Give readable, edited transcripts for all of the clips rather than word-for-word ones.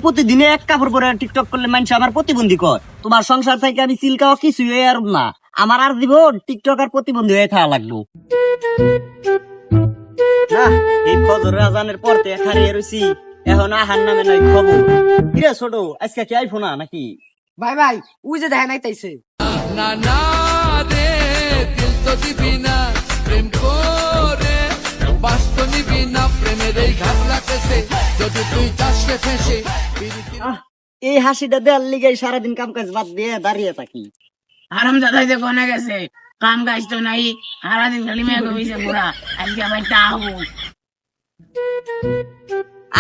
প্রতিদিনে এক কাপড় পরে টিকটক করলে মানুষ আমার প্রতিবন্ধী কয়। তোমার সংসার থেকে আমি চিলকাও কিছু আর না, আমার আর জীবন টিকটক আর প্রতিবন্ধী হয়ে থাকা লাগলো না। এই ফজরের আজানের পর থেকে খারিয়ে রয়েছি, এখন আহার নামে নাই খবর। কিরে ছোট, আজকে কি আইফো না নাকি? ভাই ভাই ওই যে দেখা নাই তাইছে না না রে দিল তো দিবি না প্রেম করে বাস্ত নিবি না প্রেমের এই ঘাট লাগতেছে যদি তুই চাষে ফেসে এই হাসিটা দেওয়ার লিগে সারাদিন কাম কাজ বাদ দিয়ে দাঁড়িয়ে থাকি। আরাম দাদাই যে কোনে গেছে কাম কাজ তো নাই সারাদিন খালি মেয়ে কইছে পুরা আজকে ভাই তাহবো।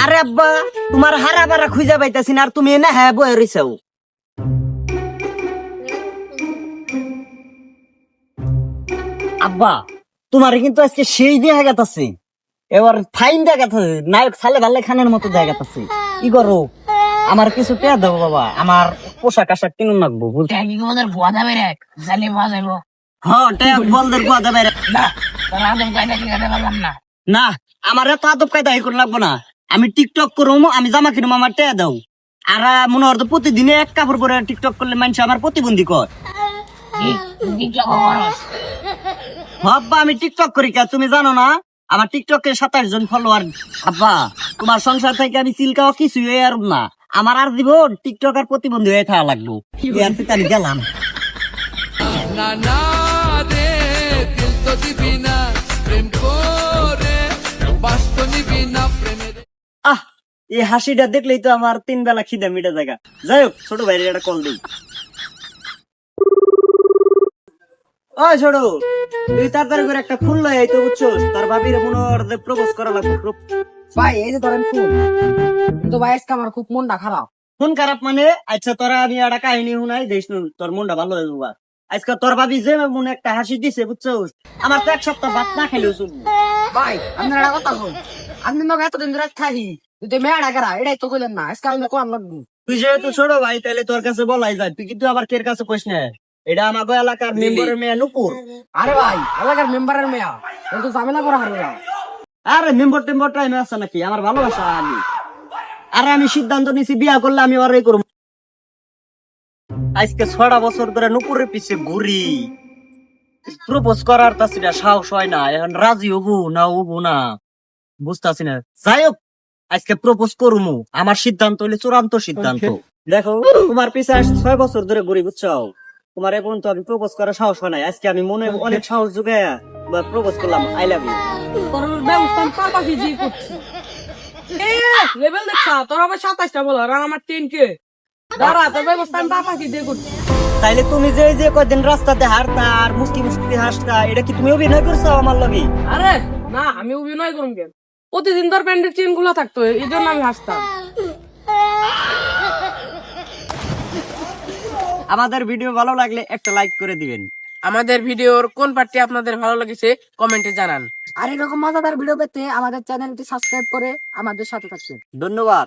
আরে আব্বা, তোমার হারা বারা খুঁজা পাইতাছি না, আর তুমি না হ্যাঁ বয়ে রইছাও। আব্বা, তোমার কিন্তু আজকে সেই দেখা গেছে, এবার ফাইন দেখা গেছে, নায়ক সালে ভালে খানের মতো দেখা গেছে। কি করো, আমার কিছু টেয়া দেবো বাবা, আমার পোশাক আশাক কিনুন লাগবো। কি আমাদের ভুয়া যাবে রে জালি ভুয়া যাইবো। হ্যাঁ, টেয়া বলদের গুয়া দেবে না তোর আদম কায়দা কি করতে পারলাম না। না, আমার এত আদব কায়দা এই করে লাগবো না। আমি টিকটক করবো, আমি জামা কিনবো, আমার টেয়া দাও। আর মনে হতো প্রতিদিনে এক কাপড় পরে টিকটক করলে মানুষ আমার প্রতিবন্ধী কয়। আব্বা, আমি টিকটক করি কে তুমি জানো না? আমার টিকটকে 27 জন ফলোয়ার। আব্বা, তোমার সংসার থেকে আমি চিলকাও কিছু আর না, আমার আর জীবন টিকটক আর প্রতিবন্ধী হয়ে থাকা লাগলো। আমি গেলাম। না না রে দিল তো দিবি না প্রেম করে বাস্ত নিবি না প্রেমের আহ, এই হাসিটা দেখলেই তো আমার 3 বেলা খিদে মিটে জায়গা। যাই হোক, ছোট ভাইয়ের একটা কল দিই। ও ছোট, তুই তাড়াতাড়ি করে একটা ফুল লই আইতো, বুঝছস? তার ভাবির মনে হয় প্রপোজ করা লাগবে। ভাই এই যে ধরেন ফুল, কিন্তু ভাই আজকে আমার খুব মনটা খারাপ। ফোন খারাপ মানে? আচ্ছা, তোরা আমি একটা কাহিনী শুনাই দেশ, তোর মনটা ভালো হয়ে যাবে। আজকে তোর ভাবি যে মনে একটা হাসি দিছে, বুঝছস? আমার তো 1 সপ্তাহ ভাত না খেলেও চলবে। ভাই আপনার একটা কথা বল, আপনি তো এতদিন ধরে থাকি তুই মেয়ে ডাকারা এটাই তো কইলেন না, আজকে আমি কোন লাগবো। তুই যেহেতু ছোট ভাই, তাহলে তোর কাছে বলাই যায়। তুই কিন্তু আবার কের কাছে কইস না। এটা আমাগো এলাকার মেম্বারের মেয়ে নুপুর। আরে ভাই এলাকার মেম্বারের মেয়া, ওর তো ঝামেলা করা হবে না। আরে মেম্বার টেম্বার টাইমে আছে নাকি? আমার ভালোবাসা আমি। আরে আমি সিদ্ধান্ত নিছি, বিয়া করলে আমি ওরাই করবো। আজকে 6টা বছর ধরে নুপুরের পিছে ঘুরি, প্রপোজ করার তাছিনা সাহস হয় না। এখন রাজি হবো না হবো না বুঝতাছি না। যাই হোক, আজকে প্রপোজ করবো। আমার সিদ্ধান্ত হইলে চূড়ান্ত সিদ্ধান্ত। দেখো, তোমার পিছে 6 বছর ধরে ঘুরি, বুঝছো? তোমার এখন তো আমি প্রপোজ করার সাহস হয় নাই। আজকে আমি মনে অনেক সাহস জুগাইয়া প্রপোজ করলাম, আই লাভ ইউ। তোর ব্যবস্থা পাপা কি জি করছি এ লেভেল দেখছা তোর আবার 27টা বল আর আমার 10 কে দাঁড়া, তোর ব্যবস্থা পাপা কি দিয়ে করছি। তাইলে তুমি যে কয়দিন রাস্তাতে হারতা আর মুস্কি মুস্কি হাসতা, এটা কি তুমি অভিনয় করছো আমার লগে? আরে না, আমি অভিনয় করুম কেন? প্রতিদিন তোর প্যান্টের চেন গুলা থাকতো, এই জন্য আমি হাসতাম। আমাদের ভিডিও ভালো লাগলে একটা লাইক করে দিবেন। আমাদের ভিডিওর কোন পার্টটি আপনাদের ভালো লেগেছে কমেন্টে জানান। আর এরকম মজাদার ভিডিও পেতে আমাদের চ্যানেলটি সাবস্ক্রাইব করে আমাদের সাথে থাকবেন। ধন্যবাদ।